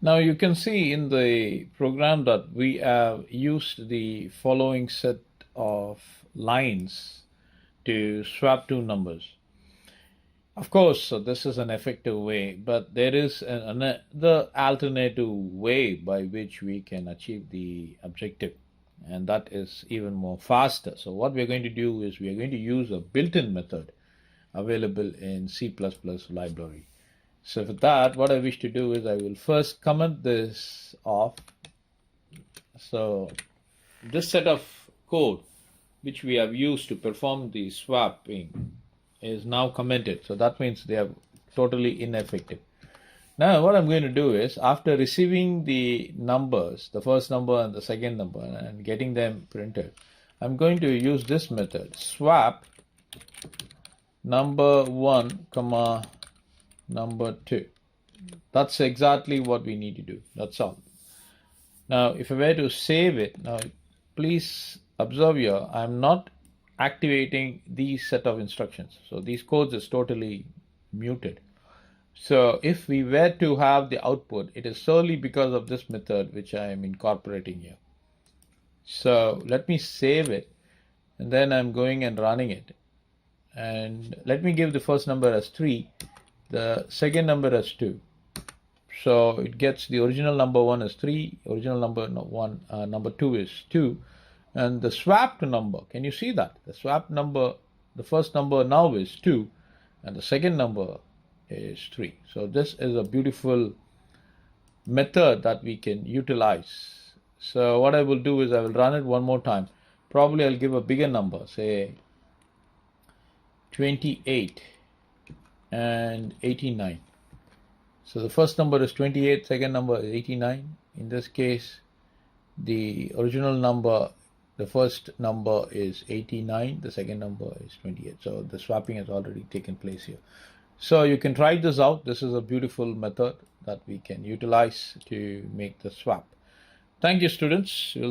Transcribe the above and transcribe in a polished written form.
Now you can see in the program that we have used the following set of lines to swap two numbers. Of course, so this is an effective way, but there is another alternative way by which we can achieve the objective, and that is even more faster. So what we're going to do is we are going to use a built-in method available in C++ library. So for that, what I wish to do is I will first comment this off. So this set of code which we have used to perform the swapping is now commented. So that means they are totally ineffective. Now what I'm going to do is, after receiving the numbers, the first number and the second number, and getting them printed, I'm going to use this method, swap number 1 comma number 2. That's exactly what we need to do. That's all. Now if I were to save it, now please observe here, I'm not activating these set of instructions. So these codes is totally muted. So if we were to have the output, it is solely because of this method which I am incorporating here. So let me save it, and then I'm going and running it. And let me give the first number as 3, the second number as 2. So it gets the original number 1 is 3, original number 1, number 2 is 2, and the swapped number, can you see that? The swapped number, the first number now is 2, and the second number is 3. So this is a beautiful method that we can utilize. So what I will do is I will run it one more time. Probably I'll give a bigger number, say 28 and 89. So the first number is 28, second number is 89. In this case, the original number, the first number is 89, the second number is 28. So the swapping has already taken place here. So you can try this out. This is a beautiful method that we can utilize to make the swap. Thank you, students.